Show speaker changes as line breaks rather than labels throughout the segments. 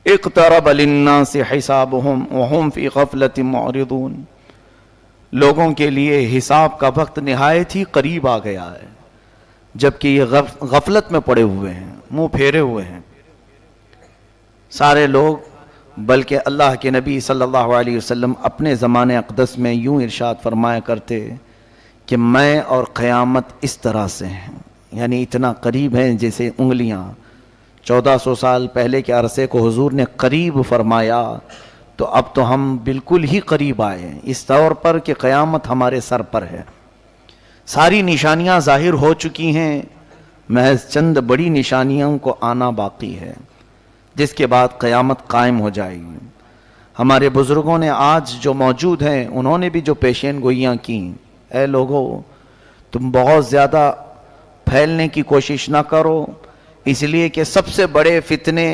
اقترب للناس حسابهم وهم فی غفلۃ معرضون، لوگوں کے لیے حساب کا وقت نہایت ہی قریب آ گیا ہے، جبکہ یہ غفلت میں پڑے ہوئے ہیں، منہ پھیرے ہوئے ہیں سارے لوگ۔ بلکہ اللہ کے نبی صلی اللہ علیہ وسلم اپنے زمانے اقدس میں یوں ارشاد فرمایا کرتے کہ میں اور قیامت اس طرح سے ہیں، یعنی اتنا قریب ہیں جیسے انگلیاں۔ 1400 سال پہلے کے عرصے کو حضور نے قریب فرمایا، تو اب تو ہم بالکل ہی قریب آئے ہیں، اس طور پر کہ قیامت ہمارے سر پر ہے۔ ساری نشانیاں ظاہر ہو چکی ہیں، محض چند بڑی نشانیوں کو آنا باقی ہے، جس کے بعد قیامت قائم ہو جائے گی۔ ہمارے بزرگوں نے آج جو موجود ہیں، انہوں نے بھی جو پیشین گوئیاں کی، اے لوگو تم بہت زیادہ پھیلنے کی کوشش نہ کرو، اس لیے کہ سب سے بڑے فتنے،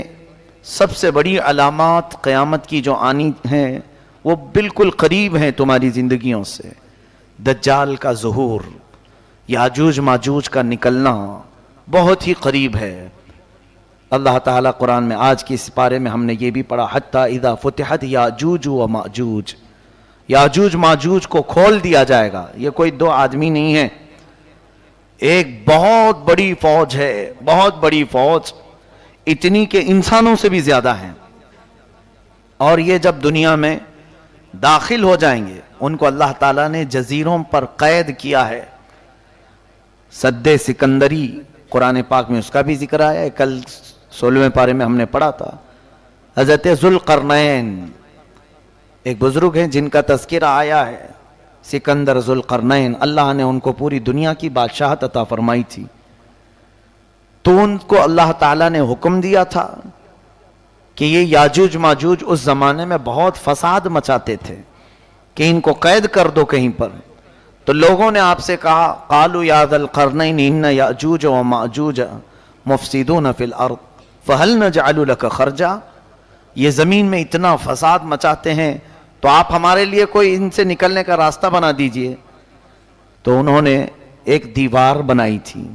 سب سے بڑی علامات قیامت کی جو آنی ہیں وہ بالکل قریب ہیں تمہاری زندگیوں سے۔ دجال کا ظہور، یاجوج ماجوج کا نکلنا بہت ہی قریب ہے۔ اللہ تعالیٰ قرآن میں آج کی اس پارے میں ہم نے یہ بھی پڑھا، حتیٰ اذا فتحت یاجوج و ماجوج، یاجوج ماجوج کو کھول دیا جائے گا۔ یہ کوئی دو آدمی نہیں ہے، ایک بہت بڑی فوج ہے، بہت بڑی فوج، اتنی کہ انسانوں سے بھی زیادہ ہیں۔ اور یہ جب دنیا میں داخل ہو جائیں گے، ان کو اللہ تعالیٰ نے جزیروں پر قید کیا ہے۔ سد سکندری قرآن پاک میں اس کا بھی ذکر آیا ہے، کل 16ویں پارے میں ہم نے پڑھا تھا۔ حضرت ذوالقرنین ایک بزرگ ہیں جن کا تذکرہ آیا ہے، سکندر ذوالقرنین، اللہ نے ان کو پوری دنیا کی بادشاہت عطا فرمائی تھی، تو ان کو اللہ تعالیٰ نے حکم دیا تھا کہ یہ یاجوج ماجوج اس زمانے میں بہت فساد مچاتے تھے کہ ان کو قید کر دو کہیں پر۔ تو لوگوں نے آپ سے کہا، قالوا یا ذا القرنین ان یاجوج و ماجوج مفسدون فی الارض فہل نجعل لک خرجا، یہ زمین میں اتنا فساد مچاتے ہیں تو آپ ہمارے لیے کوئی ان سے نکلنے کا راستہ بنا دیجئے۔ تو انہوں نے ایک دیوار بنائی تھی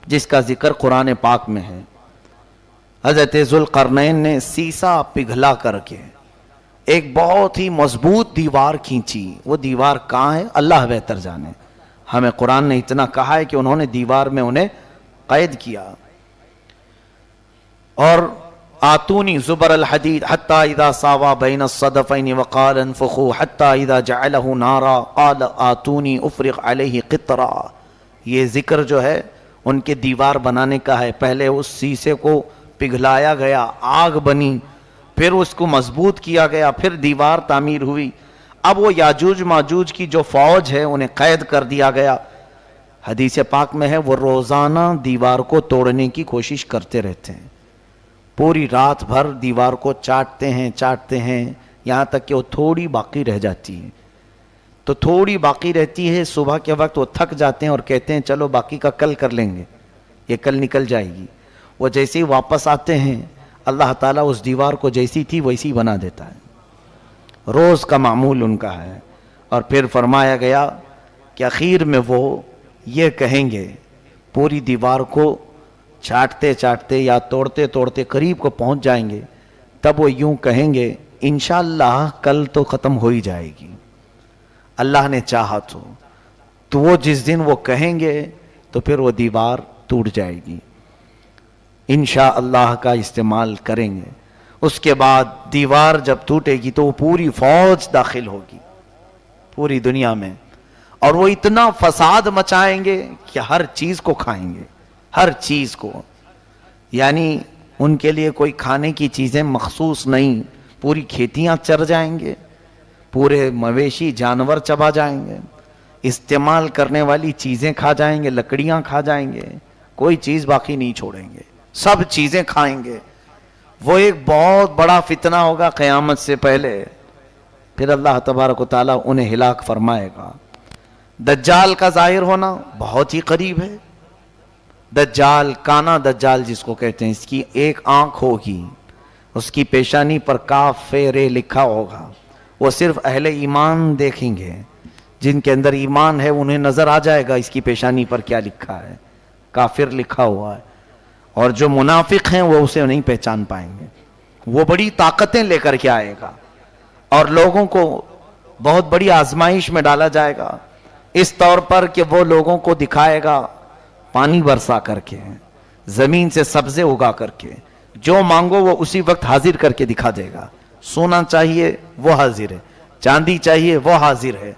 جس کا ذکر قرآن پاک میں ہے۔ حضرت ذوالقرنین نے سیسا پگھلا کر کے ایک بہت ہی مضبوط دیوار کھینچی۔ وہ دیوار کہاں ہے اللہ بہتر جانے، ہمیں قرآن نے اتنا کہا ہے کہ انہوں نے دیوار میں انہیں قید کیا۔ اور آتونی زبر الحدید حتی اذا ساوا بین الصدفین وقال انفخوا حتی اذا جعلہ نارا قال آتونی افرغ علیہ قطرا، یہ ذکر جو ہے ان کے دیوار بنانے کا ہے۔ پہلے اس سیسے کو پگھلایا گیا، آگ بنی، پھر اس کو مضبوط کیا گیا، پھر دیوار تعمیر ہوئی۔ اب وہ یاجوج ماجوج کی جو فوج ہے انہیں قید کر دیا گیا۔ حدیث پاک میں ہے وہ روزانہ دیوار کو توڑنے کی کوشش کرتے رہتے ہیں، پوری رات بھر دیوار کو چاٹتے ہیں یہاں تک کہ وہ تھوڑی باقی رہ جاتی ہے۔ تو تھوڑی باقی رہتی ہے، صبح کے وقت وہ تھک جاتے ہیں اور کہتے ہیں چلو باقی کا کل کر لیں گے، یہ کل نکل جائے گی۔ وہ جیسے ہی واپس آتے ہیں اللہ تعالیٰ اس دیوار کو جیسی تھی ویسی بنا دیتا ہے، روز کا معمول ان کا ہے۔ اور پھر فرمایا گیا کہ اخیر میں وہ یہ کہیں گے، پوری دیوار کو چاٹتے چاٹتے یا توڑتے توڑتے قریب کو پہنچ جائیں گے، تب وہ یوں کہیں گے انشاءاللہ کل تو ختم ہو ہی جائے گی، اللہ نے چاہا تو وہ جس دن وہ کہیں گے تو پھر وہ دیوار ٹوٹ جائے گی، انشاءاللہ کا استعمال کریں گے۔ اس کے بعد دیوار جب ٹوٹے گی تو وہ پوری فوج داخل ہوگی پوری دنیا میں، اور وہ اتنا فساد مچائیں گے کہ ہر چیز کو کھائیں گے، ہر چیز کو، یعنی ان کے لیے کوئی کھانے کی چیزیں مخصوص نہیں، پوری کھیتیاں چر جائیں گے، پورے مویشی جانور چبا جائیں گے، استعمال کرنے والی چیزیں کھا جائیں گے، لکڑیاں کھا جائیں گے، کوئی چیز باقی نہیں چھوڑیں گے، سب چیزیں کھائیں گے۔ وہ ایک بہت بڑا فتنہ ہوگا قیامت سے پہلے، پھر اللہ تبارک و تعالیٰ انہیں ہلاک فرمائے گا۔ دجال کا ظاہر ہونا بہت ہی قریب ہے۔ دجال، کانا دجال جس کو کہتے ہیں، اس کی ایک آنکھ ہوگی، اس کی پیشانی پر کاف رے لکھا ہوگا، وہ صرف اہل ایمان دیکھیں گے، جن کے اندر ایمان ہے انہیں نظر آ جائے گا اس کی پیشانی پر کیا لکھا ہے، کافر لکھا ہوا ہے، اور جو منافق ہیں وہ اسے نہیں پہچان پائیں گے۔ وہ بڑی طاقتیں لے کر کے آئے گا اور لوگوں کو بہت بڑی آزمائش میں ڈالا جائے گا، اس طور پر کہ وہ لوگوں کو دکھائے گا پانی برسا کر کے، زمین سے سبزے اگا کر کے، جو مانگو وہ اسی وقت حاضر کر کے دکھا دے گا۔ سونا چاہیے وہ حاضر ہے، چاندی چاہیے وہ حاضر ہے۔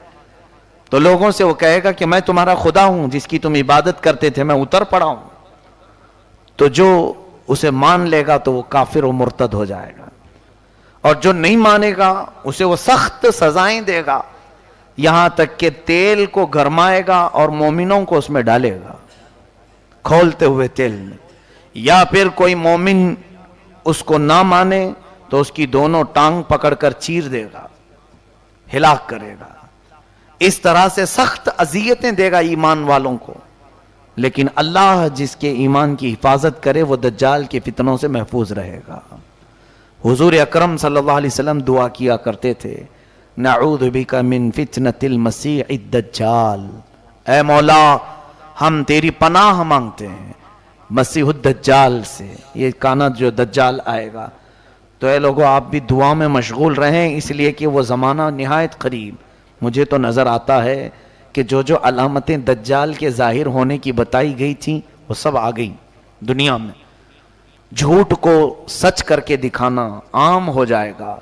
تو لوگوں سے وہ کہے گا کہ میں تمہارا خدا ہوں جس کی تم عبادت کرتے تھے، میں اتر پڑا ہوں۔ تو جو اسے مان لے گا تو وہ کافر و مرتد ہو جائے گا، اور جو نہیں مانے گا اسے وہ سخت سزائیں دے گا، یہاں تک کہ تیل کو گرمائے گا اور مومنوں کو اس میں ڈالے گا کھولتے ہوئے تیل میں، یا پھر کوئی مومن اس کو نہ مانے تو اس کی دونوں ٹانگ پکڑ کر چیر دے گا، ہلاک کرے گا۔ اس طرح سے سخت اذیتیں دے گا ایمان والوں کو، لیکن اللہ جس کے ایمان کی حفاظت کرے وہ دجال کے فتنوں سے محفوظ رہے گا۔ حضور اکرم صلی اللہ علیہ وسلم دعا کیا کرتے تھے، نعوذ بک من فتنة المسیح الدجال، اے مولا ہم تیری پناہ مانگتے ہیں مسیح الدجال سے، یہ کانا جو دجال آئے گا۔ تو اے لوگوں آپ بھی دعا میں مشغول رہیں، اس لیے کہ وہ زمانہ نہایت قریب۔ مجھے تو نظر آتا ہے کہ جو جو علامتیں دجال کے ظاہر ہونے کی بتائی گئی تھیں وہ سب آ گئی دنیا میں۔ جھوٹ کو سچ کر کے دکھانا عام ہو جائے گا،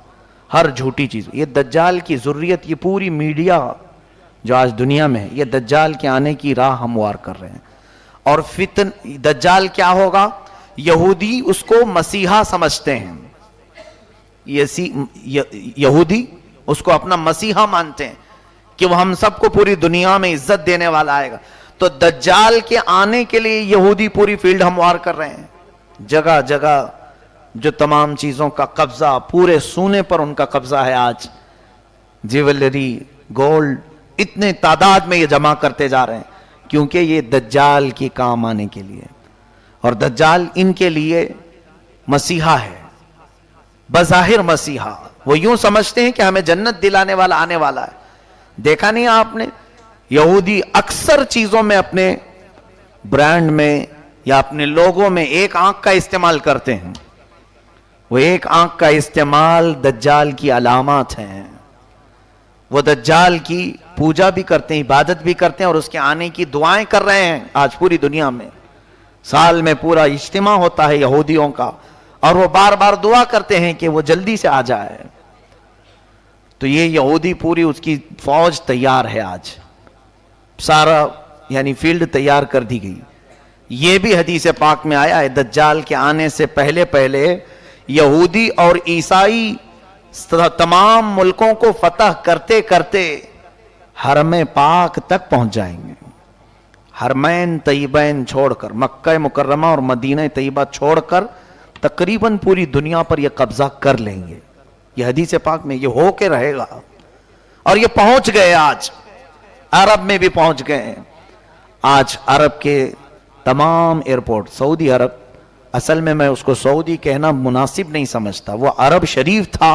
ہر جھوٹی چیز۔ یہ دجال کی ذریت، یہ پوری میڈیا جو آج دنیا میں ہے، یہ دجال کے آنے کی راہ ہموار کر رہے ہیں۔ اور دجال کیا ہوگا؟ یہودی اس کو مسیحا سمجھتے ہیں، یہودی اس کو اپنا مسیحا مانتے ہیں کہ وہ ہم سب کو پوری دنیا میں عزت دینے والا آئے گا۔ تو دجال کے آنے کے لیے یہودی پوری فیلڈ ہموار کر رہے ہیں، جگہ جگہ جو تمام چیزوں کا قبضہ، پورے سونے پر ان کا قبضہ ہے آج، جیولری، گولڈ، اتنے تعداد میں یہ جمع کرتے جا رہے ہیں، کیونکہ یہ دجال کی کام آنے کے لیے۔ اور دجال ان کے لیے مسیحا ہے، بظاہر مسیحا۔ وہ یوں سمجھتے ہیں کہ ہمیں جنت دلانے والا آنے والا ہے۔ دیکھا نہیں آپ نے، یہودی اکثر چیزوں میں، اپنے برانڈ میں یا اپنے لوگوں میں ایک آنکھ کا استعمال کرتے ہیں۔ وہ ایک آنکھ کا استعمال دجال کی علامات ہیں۔ وہ دجال کی پوجا بھی کرتے ہیں، عبادت بھی کرتے ہیں، اور اس کے آنے کی دعائیں کر رہے ہیں آج پوری دنیا میں۔ سال میں پورا اجتماع ہوتا ہے یہودیوں کا، اور وہ بار بار دعا کرتے ہیں کہ وہ جلدی سے آ جائے۔ تو یہ یہودی پوری اس کی فوج تیار ہے آج، سارا یعنی فیلڈ تیار کر دی گئی۔ یہ بھی حدیث پاک میں آیا ہے، دجال کے آنے سے پہلے پہلے یہودی اور عیسائی تمام ملکوں کو فتح کرتے کرتے حرم پاک تک پہنچ جائیں گے۔ حرمین طیبین چھوڑ کر، مکہ مکرمہ اور مدینہ طیبہ چھوڑ کر تقریباً پوری دنیا پر یہ قبضہ کر لیں گے۔ یہ حدیث پاک میں یہ ہو کے رہے گا، اور یہ پہنچ گئے، آج عرب میں بھی پہنچ گئے۔ آج عرب کے تمام ایئرپورٹ، سعودی عرب، اصل میں اس کو سعودی کہنا مناسب نہیں سمجھتا، وہ عرب شریف تھا،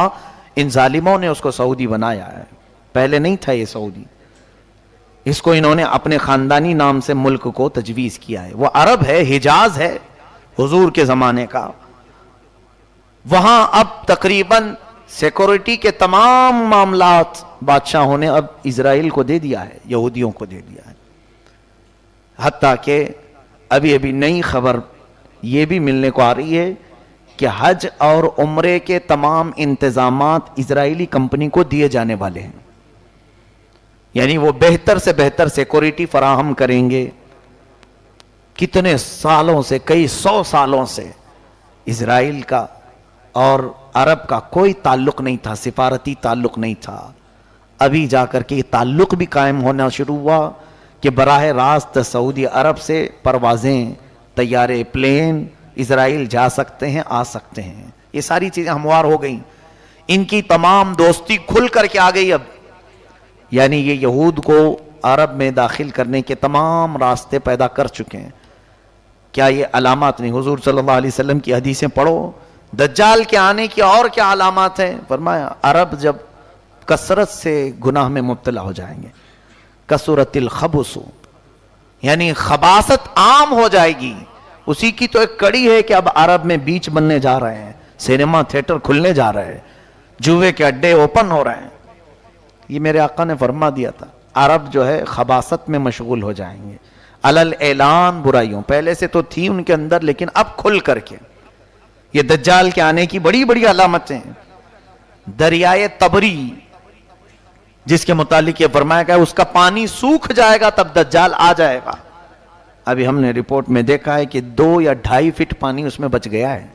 ان ظالموں نے اس کو سعودی بنایا ہے، پہلے نہیں تھا یہ سعودی۔ اس کو انہوں نے اپنے خاندانی نام سے ملک کو تجویز کیا ہے۔ وہ عرب ہے، حجاز ہے حضور کے زمانے کا۔ وہاں اب تقریباً سیکورٹی کے تمام معاملات بادشاہوں نے اب اسرائیل کو دے دیا ہے، یہودیوں کو دے دیا ہے۔ حتیٰ کہ ابھی نئی خبر یہ بھی ملنے کو آ رہی ہے کہ حج اور عمرے کے تمام انتظامات اسرائیلی کمپنی کو دیے جانے والے ہیں، یعنی وہ بہتر سے بہتر سیکورٹی فراہم کریں گے۔ کتنے سالوں سے، کئی 100 سالوں سے اسرائیل کا اور عرب کا کوئی تعلق نہیں تھا، سفارتی تعلق نہیں تھا۔ ابھی جا کر کے یہ تعلق بھی قائم ہونا شروع ہوا کہ براہ راست سعودی عرب سے پروازیں، طیارے، پلین اسرائیل جا سکتے ہیں، آ سکتے ہیں۔ یہ ساری چیزیں ہموار ہو گئیں، ان کی تمام دوستی کھل کر کے آ گئی اب، یعنی یہ یہود کو عرب میں داخل کرنے کے تمام راستے پیدا کر چکے ہیں۔ کیا یہ علامات نہیں؟ حضور صلی اللہ علیہ وسلم کی حدیثیں پڑھو، دجال کے آنے کی اور کیا علامات ہیں؟ فرمایا عرب جب کثرت سے گناہ میں مبتلا ہو جائیں گے، کثرت الخبث، یعنی خباثت عام ہو جائے گی۔ اسی کی تو ایک کڑی ہے کہ اب عرب میں بیچ بننے جا رہے ہیں، سینما تھیٹر کھلنے جا رہے ہیں، جوے کے اڈے اوپن ہو رہے ہیں. یہ میرے آقا نے فرما دیا تھا عرب جو ہے خباثت میں مشغول ہو جائیں گے، علل اعلان برائیوں. پہلے سے تو تھی ان کے اندر لیکن اب کھل کر کے. یہ دجال کے آنے کی بڑی بڑی علامتیں ہیں. دریائے تبری جس کے متعلق یہ فرمایا گیا اس کا پانی سوکھ جائے گا تب دجال آ جائے گا. ابھی ہم نے رپورٹ میں دیکھا ہے کہ 2 یا 2.5 فٹ پانی اس میں بچ گیا ہے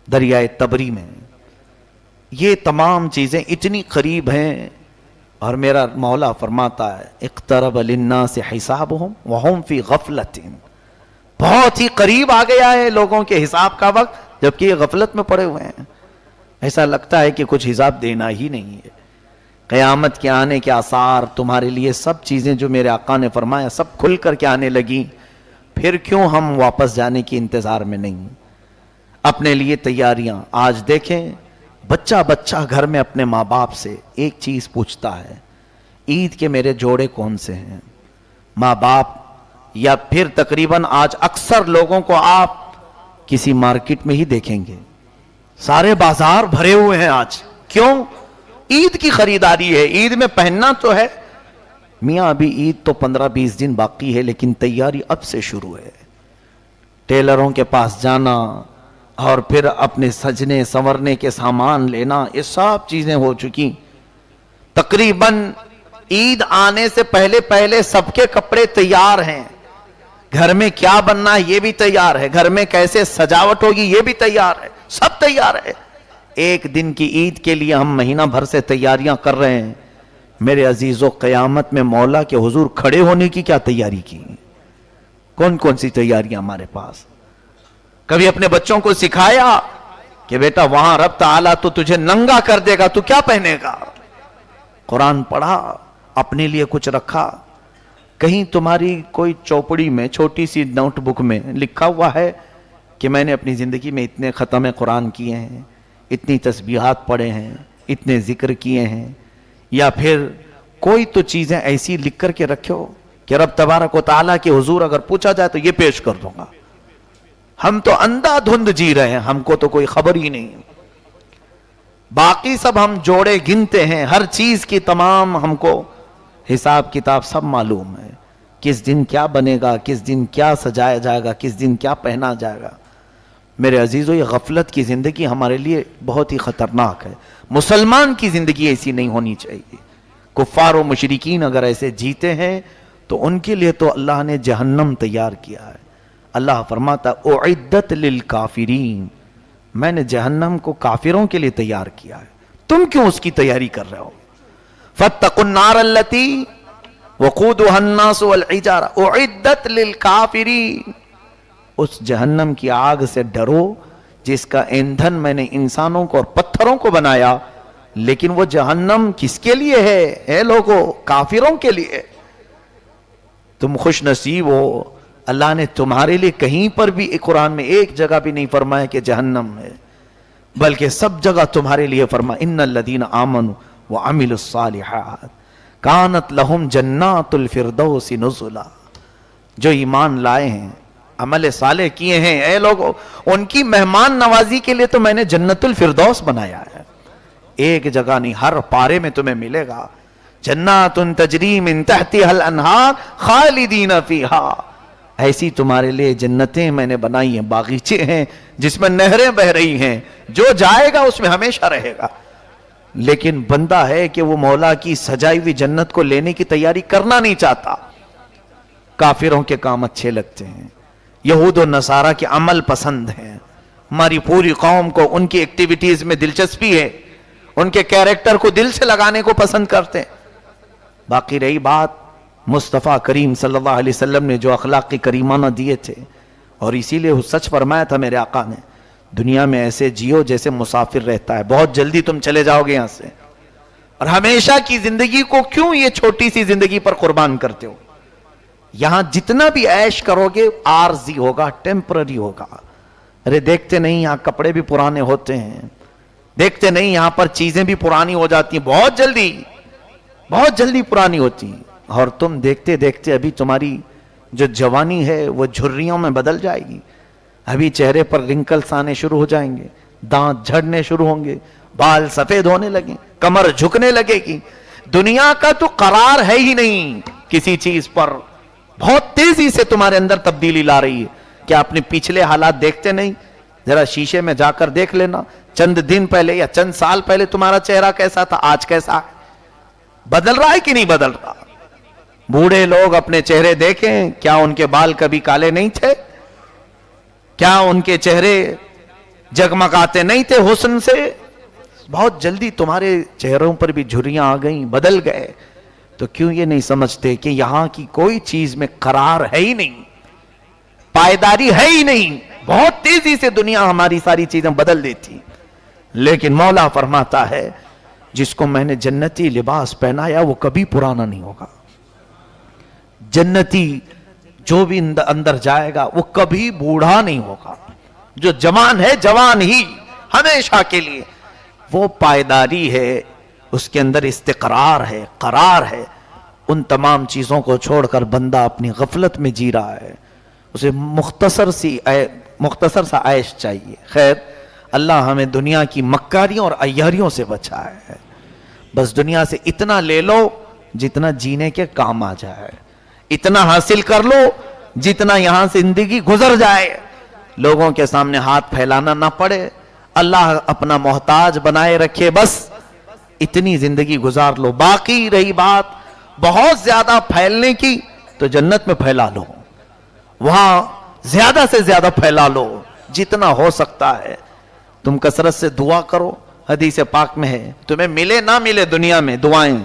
دریائے تبری میں. یہ تمام چیزیں اتنی قریب ہیں اور میرا مولا فرماتا ہے اقترب للناس حسابهم وهم فی غفلت. بہت ہی قریب آ گیا ہے لوگوں کے حساب کا وقت جبکہ یہ غفلت میں پڑے ہوئے ہیں. ایسا لگتا ہے کہ کچھ حساب دینا ہی نہیں ہے. قیامت کے آنے کے آثار تمہارے لیے سب چیزیں جو میرے آقا نے فرمایا سب کھل کر کے آنے لگی. پھر کیوں ہم واپس جانے کی انتظار میں نہیں؟ اپنے لیے تیاریاں. آج دیکھیں بچہ بچہ گھر میں اپنے ماں باپ سے ایک چیز پوچھتا ہے عید کے میرے جوڑے کون سے ہیں. ماں باپ یا پھر تقریباً آج اکثر لوگوں کو آپ کسی مارکیٹ میں ہی دیکھیں گے سارے بازار بھرے ہوئے ہیں آج. کیوں؟ عید کی خریداری ہے. عید میں پہننا تو ہے میاں، ابھی عید تو 15-20 دن باقی ہے لیکن تیاری اب سے شروع ہے. ٹیلروں کے پاس جانا اور پھر اپنے سجنے سنورنے کے سامان لینا، یہ سب چیزیں ہو چکی. تقریباً عید آنے سے پہلے پہلے سب کے کپڑے تیار ہیں. گھر میں کیا بننا ہے یہ بھی تیار ہے، گھر میں کیسے سجاوٹ ہوگی یہ بھی تیار ہے، سب تیار ہے. ایک دن کی عید کے لیے ہم مہینہ بھر سے تیاریاں کر رہے ہیں. میرے عزیزو قیامت میں مولا کے حضور کھڑے ہونے کی کیا تیاری کی؟ کون کون سی تیاریاں ہمارے پاس؟ کبھی اپنے بچوں کو سکھایا کہ بیٹا وہاں رب تعالیٰ تو تجھے ننگا کر دے گا، تو کیا پہنے گا؟ قرآن پڑھا، اپنے لیے کچھ رکھا؟ کہیں تمہاری کوئی چوپڑی میں چھوٹی سی نوٹ بک میں لکھا ہوا ہے کہ میں نے اپنی زندگی میں اتنے ختم قرآن کیے ہیں، اتنی تسبیحات پڑھے ہیں، اتنے ذکر کیے ہیں؟ یا پھر کوئی تو چیزیں ایسی لکھ کر کے رکھو کہ رب تبارک و تعالیٰ کے حضور اگر پوچھا جائے تو یہ پیش کر دوں گا. ہم تو اندھا دھند جی رہے ہیں، ہم کو تو کوئی خبر ہی نہیں. باقی سب ہم جوڑے گنتے ہیں، ہر چیز کی تمام ہم کو حساب کتاب سب معلوم ہے. کس دن کیا بنے گا، کس دن کیا سجایا جائے گا، کس دن کیا پہنا جائے گا. میرے عزیزو یہ غفلت کی زندگی ہمارے لیے بہت ہی خطرناک ہے. مسلمان کی زندگی ایسی نہیں ہونی چاہیے. کفار و مشرکین اگر ایسے جیتے ہیں تو ان کے لیے تو اللہ نے جہنم تیار کیا ہے. اللہ فرماتا اعدت للکافرین، میں نے جہنم کو کافروں کے لیے تیار کیا ہے. تم کیوں اس کی تیاری کر رہے ہو؟ فاتقوا النار التي وقودها الناس والحجارة اعدت للکافرین، اس جہنم کی آگ سے ڈرو جس کا ایندھن میں نے انسانوں کو اور پتھروں کو بنایا. لیکن وہ جہنم کس کے لیے ہے؟ اے لوگو، کافروں کے لیے. تم خوش نصیب ہو، اللہ نے تمہارے لیے کہیں پر بھی قرآن میں ایک جگہ بھی نہیں فرمایا کہ جہنم ہے، بلکہ سب جگہ تمہارے لیے فرمایا ان الذین آمنوا وعملوا الصالحات کانت لہم جنات الفردوس نزلا. جو ایمان لائے ہیں، عمل صالح کیے ہیں، اے لوگوں، ان کی مہمان نوازی کے لیے تو میں نے جنت الفردوس بنایا ہے. ایک جگہ نہیں، ہر پارے میں تمہیں ملے گا جنات تجری من تحتها الانہار خالدین فیہا. ایسی تمہارے لیے جنتیں میں نے بنائی ہیں، باغیچے ہیں جس میں نہریں بہ رہی ہیں، جو جائے گا اس میں ہمیشہ رہے گا. لیکن بندہ ہے کہ وہ مولا کی سجائی ہوئی جنت کو لینے کی تیاری کرنا نہیں چاہتا. کافروں کے کام اچھے لگتے ہیں، یہود و نصارہ کے عمل پسند ہیں. ہماری پوری قوم کو ان کی ایکٹیویٹیز میں دلچسپی ہے، ان کے کیریکٹر کو دل سے لگانے کو پسند کرتے ہیں. باقی رہی بات مصطفیٰ کریم صلی اللہ علیہ وسلم نے جو اخلاق کریمانہ دیے تھے، اور اسی لیے سچ فرمایا تھا میرے آقا نے، دنیا میں ایسے جیو جیسے مسافر رہتا ہے، بہت جلدی تم چلے جاؤ گے یہاں سے، اور ہمیشہ کی زندگی کو کیوں یہ چھوٹی سی زندگی پر قربان کرتے ہو؟ یہاں جتنا بھی عیش کرو گے عارضی ہوگا، ٹیمپرری ہوگا. ارے دیکھتے نہیں یہاں کپڑے بھی پرانے ہوتے ہیں، دیکھتے نہیں یہاں پر چیزیں بھی پرانی ہو جاتی ہیں، بہت جلدی پرانی ہوتی ہیں. اور تم دیکھتے دیکھتے ابھی تمہاری جو جوانی ہے وہ جھریوں میں بدل جائے گی. ابھی چہرے پر رنکلز آنے شروع ہو جائیں گے، دانت جھڑنے شروع ہوں گے، بال سفید ہونے لگیں، کمر جھکنے لگے گی. دنیا کا تو قرار ہے ہی نہیں کسی چیز پر. بہت تیزی سے تمہارے اندر تبدیلی لا رہی ہے. کیا اپنے پچھلے حالات دیکھتے نہیں؟ ذرا شیشے میں جا کر دیکھ لینا، چند دن پہلے یا چند سال پہلے تمہارا چہرہ کیسا تھا، آج کیسا ہے. بدل رہا ہے کہ نہیں بدل رہا؟ بوڑھے لوگ اپنے چہرے دیکھیں، کیا ان کے بال کبھی کالے نہیں تھے؟ کیا ان کے چہرے جگمگاتے نہیں تھے حسن سے؟ بہت جلدی تمہارے چہروں پر بھی جھریاں آ گئیں، بدل گئے. تو کیوں یہ نہیں سمجھتے کہ یہاں کی کوئی چیز میں قرار ہے ہی نہیں، پائیداری ہے ہی نہیں. بہت تیزی سے دنیا ہماری ساری چیزیں بدل دیتی. لیکن مولا فرماتا ہے جس کو میں نے جنتی لباس پہنایا وہ کبھی پرانا نہیں ہوگا. جنتی جو بھی اندر جائے گا وہ کبھی بوڑھا نہیں ہوگا. جو جوان ہے جوان ہی ہمیشہ کے لیے. وہ پائیداری ہے، اس کے اندر استقرار ہے، قرار ہے. ان تمام چیزوں کو چھوڑ کر بندہ اپنی غفلت میں جی رہا ہے. اسے مختصر سا عیش چاہیے. خیر، اللہ ہمیں دنیا کی مکاریوں اور عیاریوں سے بچائے. بس دنیا سے اتنا لے لو جتنا جینے کے کام آ جائے، اتنا حاصل کر لو جتنا یہاں سے زندگی گزر جائے. لوگوں کے سامنے ہاتھ پھیلانا نہ پڑے، اللہ اپنا محتاج بنائے رکھے، بس اتنی زندگی گزار لو. باقی رہی بات بہت زیادہ پھیلنے کی تو جنت میں پھیلا لو، وہاں زیادہ سے زیادہ پھیلا لو جتنا ہو سکتا ہے. تم کثرت سے دعا کرو. حدیث پاک میں ہے تمہیں ملے نہ ملے دنیا میں دعائیں،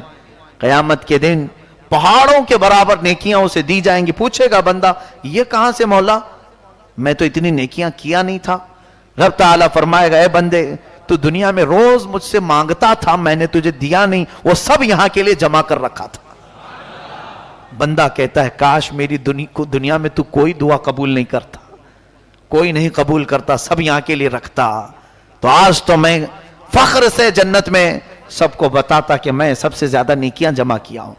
قیامت کے دن پہاڑوں کے برابر نیکیاں اسے دی جائیں گی. پوچھے گا بندہ یہ کہاں سے مولا، میں تو اتنی نیکیاں کیا نہیں تھا. رب تعالیٰ فرمائے گا اے بندے تو دنیا میں روز مجھ سے مانگتا تھا، میں نے تجھے دیا نہیں، وہ سب یہاں کے لیے جمع کر رکھا تھا. بندہ کہتا ہے کاش میری دنیا میں تو کوئی دعا قبول نہیں کرتا، کوئی نہیں قبول کرتا، سب یہاں کے لیے رکھتا. تو آج تو میں فخر سے جنت میں سب کو بتاتا کہ میں سب سے زیادہ نیکیاں جمع کیا ہوں.